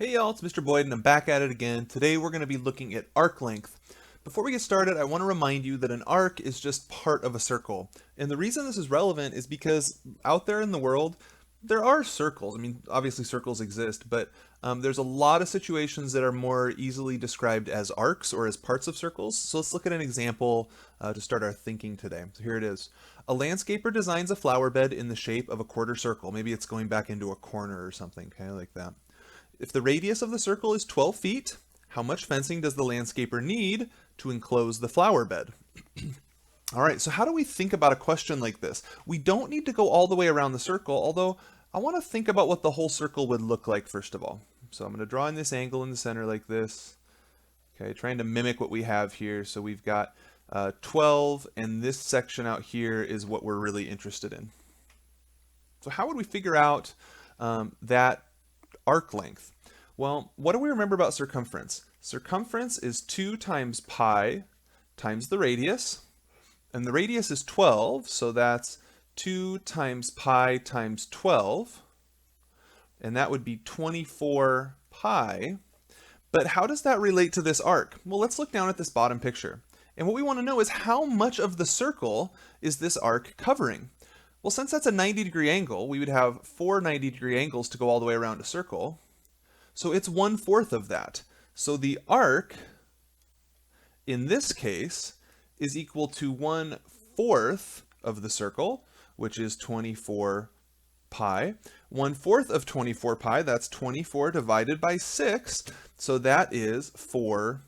Hey y'all, it's Mr. Boyd and I'm back at it again. Today we're going to be looking at arc length. Before we get started, I want to remind you that an arc is just part of a circle. And the reason this is relevant is because out there in the world, there are circles. I mean, obviously circles exist, but there's a lot of situations that are more easily described as arcs or as parts of circles. So let's look at an example to start our thinking today. So here it is. A landscaper designs a flower bed in the shape of a quarter circle. Maybe it's going back into a corner or something, okay, like that. If the radius of the circle is 12 feet, how much fencing does the landscaper need to enclose the flower bed? All right, so how do we think about a question like this? We don't need to go all the way around the circle, although I want to think about what the whole circle would look like first of all. So I'm going to draw in this angle in the center like this. Okay, trying to mimic what we have here. So we've got 12, and this section out here is what we're really interested in. So how would we figure out that arc length? Well, what do we remember about circumference? Circumference is 2 times pi times the radius, and the radius is 12, so that's 2 times pi times 12, and that would be 24 pi. But how does that relate to this arc? Well, let's look down at this bottom picture. And what we want to know is how much of the circle is this arc covering? Well, since that's a 90-degree angle, we would have 4 90-degree angles to go all the way around a circle. So it's 1/4 of that. So the arc, in this case, is equal to 1/4 of the circle, which is 24 pi. 1/4 of 24 pi, that's 24 divided by 6, so that is 4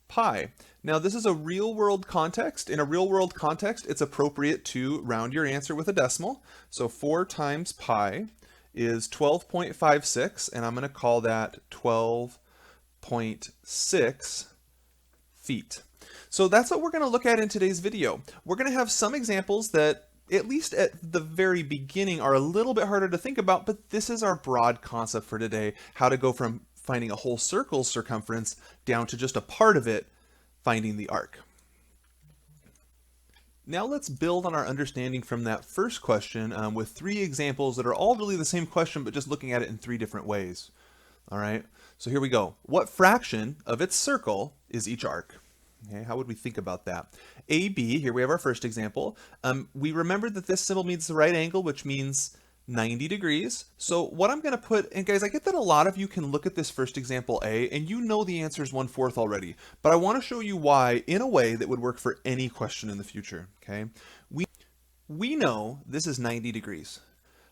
pi. Now this is a real world context. In a real world context, it's appropriate to round your answer with a decimal. So 4 times pi is 12.56, and I'm going to call that 12.6 feet. So that's what we're going to look at in today's video. We're going to have some examples that, at least at the very beginning, are a little bit harder to think about, but this is our broad concept for today, how to go from finding a whole circle's circumference down to just a part of it, finding the arc. Now let's build on our understanding from that first question with 3 examples that are all really the same question, but just looking at it in 3 different ways. All right, so here we go. What fraction of its circle is each arc? Okay, how would we think about that? AB, here we have our first example. We remembered that this symbol means the right angle, which means 90 degrees. So what I'm going to put, and guys, I get that a lot of you can look at this first example A and you know the answer is 1/4 already, but I want to show you why in a way that would work for any question in the future, okay? We know this is 90 degrees.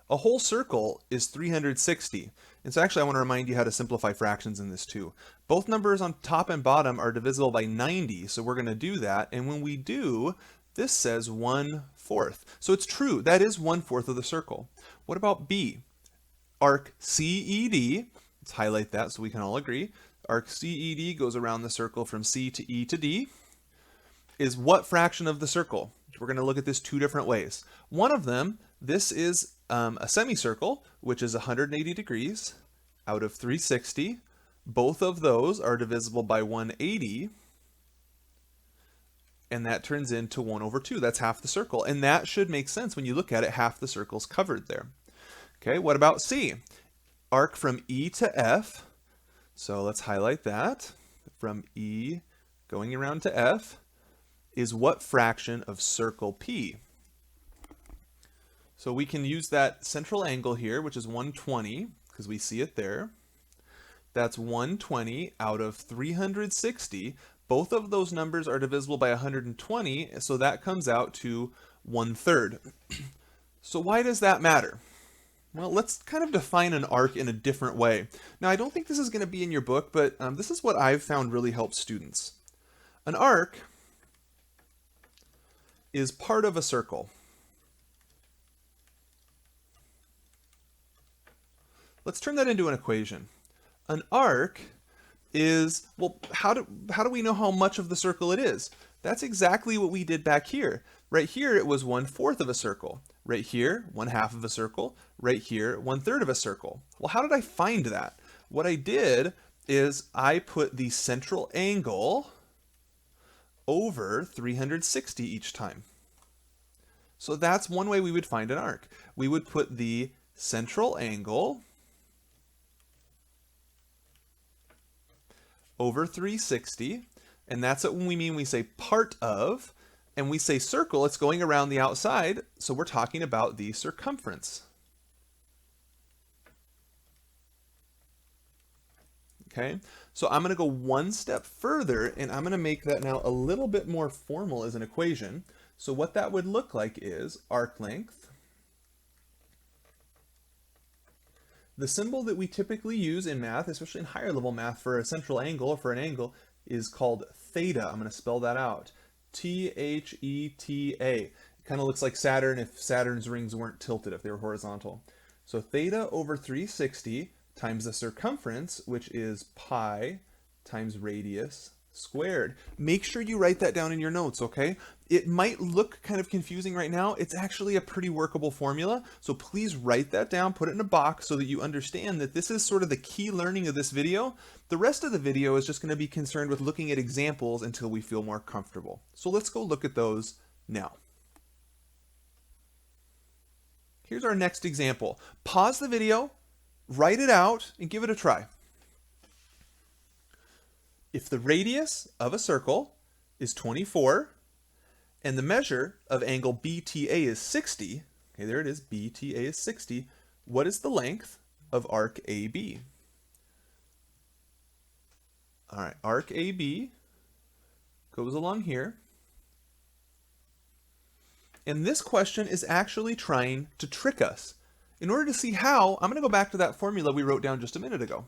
A whole circle is 360. And so actually I want to remind you how to simplify fractions in this too. Both numbers on top and bottom are divisible by 90, so we're going to do that. And when we do, this says 1/4. So it's true, that is 1/4 of the circle. What about B? Arc CED, let's highlight that so we can all agree. Arc CED goes around the circle from C to E to D. Is what fraction of the circle? We're going to look at this 2 different ways. One of them, this is a semicircle, which is 180 degrees out of 360. Both of those are divisible by 180. And that turns into 1/2. That's half the circle. And that should make sense when you look at it, half the circle's covered there. Okay, what about C? Arc from E to F. So let's highlight that. From E going around to F is what fraction of circle P? So we can use that central angle here, which is 120, because we see it there. That's 120 out of 360. Both of those numbers are divisible by 120, so that comes out to 1/3. So why does that matter? Well, let's kind of define an arc in a different way. Now, I don't think this is going to be in your book, but this is what I've found really helps students. An arc is part of a circle. Let's turn that into an equation. An arc is, well, how do we know how much of the circle it is? That's exactly what we did back here. Right here, it was 1/4 of a circle. Right here, 1/2 of a circle. Right here, 1/3 of a circle. Well, how did I find that? What I did is I put the central angle over 360 each time. So that's one way we would find an arc. We would put the central angle over 360. And that's what we mean we say part of. And we say circle, it's going around the outside. So we're talking about the circumference. Okay, so I'm going to go one step further, and I'm going to make that now a little bit more formal as an equation. So what that would look like is arc length. The symbol that we typically use in math, especially in higher level math for a central angle or for an angle, is called theta. I'm going to spell that out. Theta. It kind of looks like Saturn if Saturn's rings weren't tilted, if they were horizontal. So theta over 360 times the circumference, which is pi times radius squared. Make sure you write that down in your notes, okay? It might look kind of confusing right now. It's actually a pretty workable formula. So please write that down, put it in a box so that you understand that this is sort of the key learning of this video. The rest of the video is just going to be concerned with looking at examples until we feel more comfortable. So let's go look at those now. Here's our next example. Pause the video, write it out, and give it a try. If the radius of a circle is 24 and the measure of angle BTA is 60, okay, there it is, BTA is 60, what is the length of arc AB? All right, arc AB goes along here. And this question is actually trying to trick us. In order to see how, I'm going to go back to that formula we wrote down just a minute ago.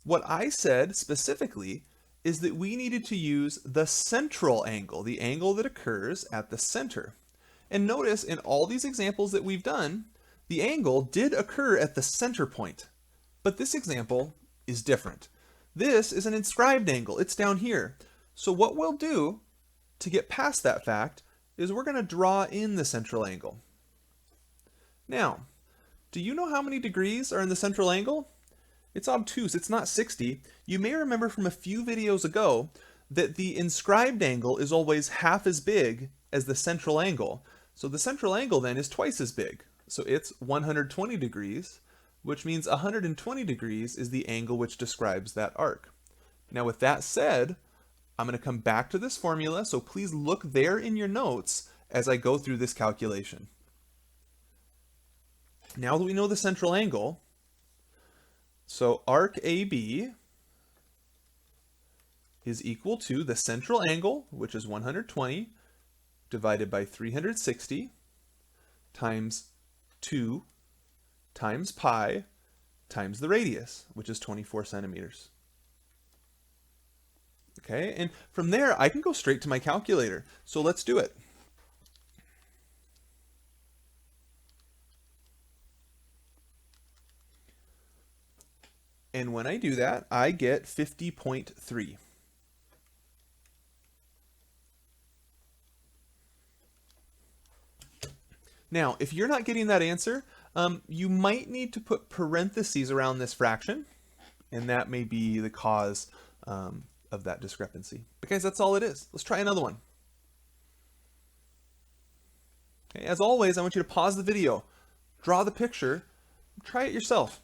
What I said specifically is that we needed to use the central angle, the angle that occurs at the center. And notice in all these examples that we've done, the angle did occur at the center point. But this example is different. This is an inscribed angle. It's down here. So what we'll do to get past that fact is we're going to draw in the central angle. Now, do you know how many degrees are in the central angle? It's obtuse, it's not 60. You may remember from a few videos ago that the inscribed angle is always half as big as the central angle. So the central angle then is twice as big. So it's 120 degrees, which means 120 degrees is the angle which describes that arc. Now with that said, I'm going to come back to this formula, so please look there in your notes as I go through this calculation. Now that we know the central angle, so arc AB is equal to the central angle, which is 120, divided by 360, times 2 times pi times the radius, which is 24 centimeters. Okay, and from there I can go straight to my calculator. So let's do it. And when I do that, I get 50.3. Now, if you're not getting that answer, you might need to put parentheses around this fraction, and that may be the cause of that discrepancy. Because that's all it is. Let's try another one. Okay, as always, I want you to pause the video, draw the picture, try it yourself.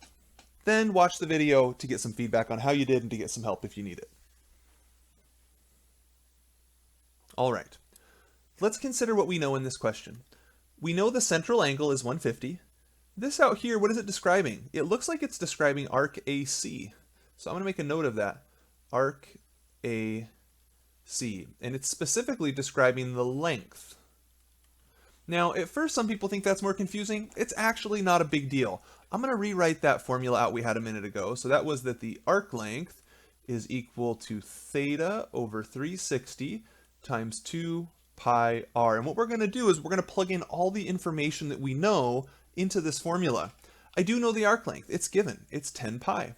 Then watch the video to get some feedback on how you did and to get some help if you need it. All right, let's consider what we know in this question. We know the central angle is 150. This out here, what is it describing? It looks like it's describing arc AC. So I'm going to make a note of that. Arc AC. And it's specifically describing the length. Now, at first, some people think that's more confusing. It's actually not a big deal. I'm going to rewrite that formula out we had a minute ago. So that was that the arc length is equal to theta over 360 times 2 pi r. And what we're going to do is we're going to plug in all the information that we know into this formula. I do know the arc length. It's given. It's 10 pi.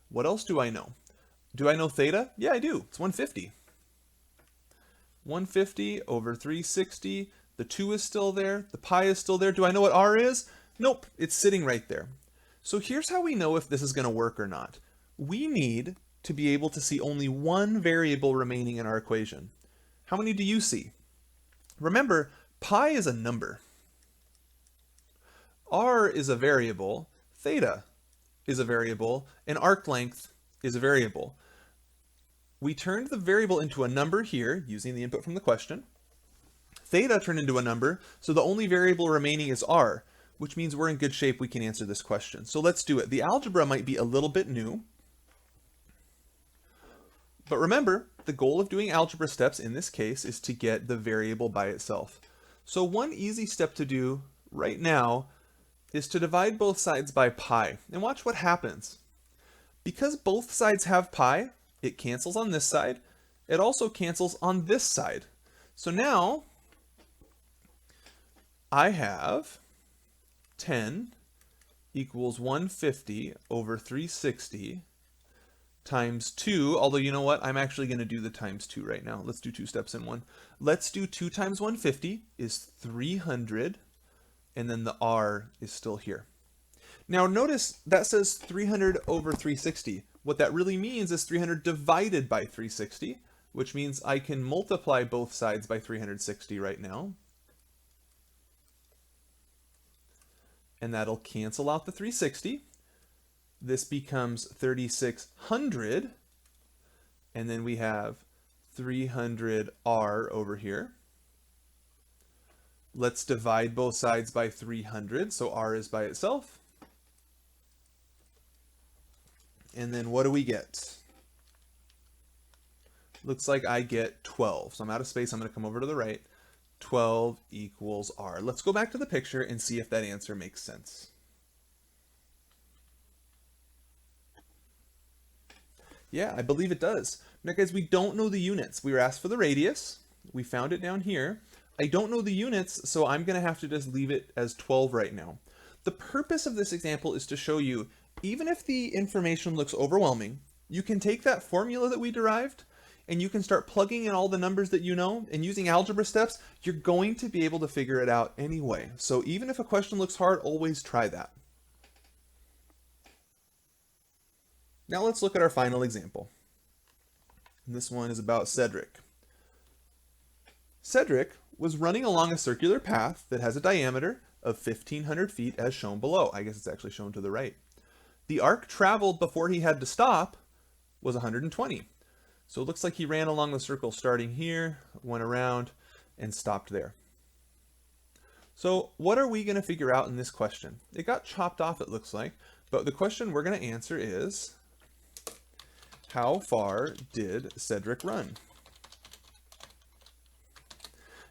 What else do I know? Do I know theta? Yeah, I do. It's 150. 150 over 360. The 2 is still there. The pi is still there. Do I know what r is? Nope. It's sitting right there. So here's how we know if this is going to work or not. We need to be able to see only one variable remaining in our equation. How many do you see? Remember, pi is a number. R is a variable. Theta is a variable. And arc length is a variable. We turned the variable into a number here using the input from the question. Theta turned into a number, so the only variable remaining is r, which means we're in good shape. We can answer this question. So let's do it. The algebra might be a little bit new, but remember, the goal of doing algebra steps in this case is to get the variable by itself. So one easy step to do right now is to divide both sides by pi, and watch what happens. Because both sides have pi, it cancels on this side. It also cancels on this side. So now I have 10 equals 150 over 360 times 2, although you know what, I'm actually going to do the times 2 right now. Let's do 2 steps in one. Let's do 2 times 150 is 300, and then the r is still here. Now notice that says 300 over 360. What that really means is 300 divided by 360, which means I can multiply both sides by 360 right now. And that'll cancel out the 360. This becomes 3600, and then we have 300r over here. Let's divide both sides by 300, so r is by itself. And then what do we get? Looks like I get 12. So I'm out of space. I'm going to come over to the right. 12 equals r. Let's go back to the picture and see if that answer makes sense. Yeah, I believe it does. Now guys, we don't know the units. We were asked for the radius. We found it down here. I don't know the units, so I'm going to have to just leave it as 12 right now. The purpose of this example is to show you, even if the information looks overwhelming, you can take that formula that we derived and you can start plugging in all the numbers that you know, and using algebra steps, you're going to be able to figure it out anyway. So even if a question looks hard, always try that. Now let's look at our final example. And this one is about Cedric. Cedric was running along a circular path that has a diameter of 1,500 feet as shown below. I guess it's actually shown to the right. The arc traveled before he had to stop was 120. So it looks like he ran along the circle starting here, went around, and stopped there. So what are we going to figure out in this question? It got chopped off, it looks like, but the question we're going to answer is, how far did Cedric run?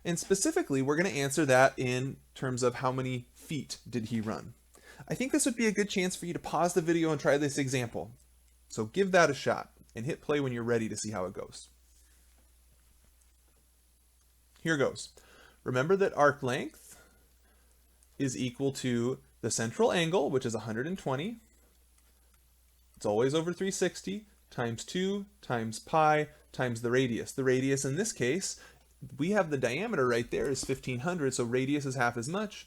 And specifically, we're going to answer that in terms of how many feet did he run. I think this would be a good chance for you to pause the video and try this example. So give that a shot and hit play when you're ready to see how it goes. Here goes. Remember that arc length is equal to the central angle, which is 120. It's always over 360. Times 2 times pi times the radius. The radius in this case, we have the diameter right there is 1,500, so radius is half as much.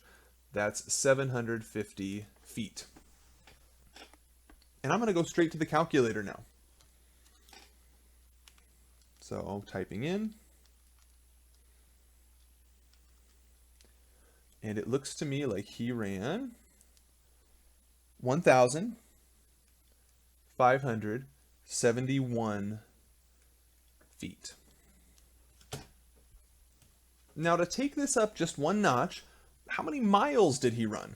That's 750 feet. And I'm going to go straight to the calculator now. So typing in. And it looks to me like he ran 1,571 feet. Now to take this up just one notch, how many miles did he run?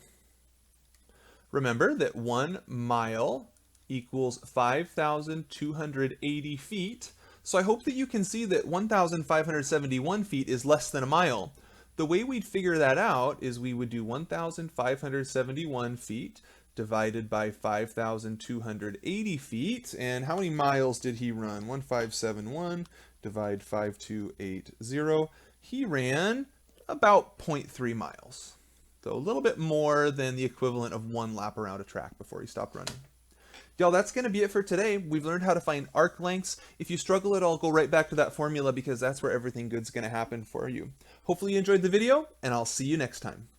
Remember that 1 mile equals 5,280 feet. So I hope that you can see that 1,571 feet is less than a mile. The way we'd figure that out is we would do 1,571 feet divided by 5,280 feet. And how many miles did he run? 1,571 divide 5,280. He ran about 0.3 miles. So a little bit more than the equivalent of 1 lap around a track before he stopped running. Y'all, that's going to be it for today. We've learned how to find arc lengths. If you struggle at all, go right back to that formula because that's where everything good's going to happen for you. Hopefully you enjoyed the video, and I'll see you next time.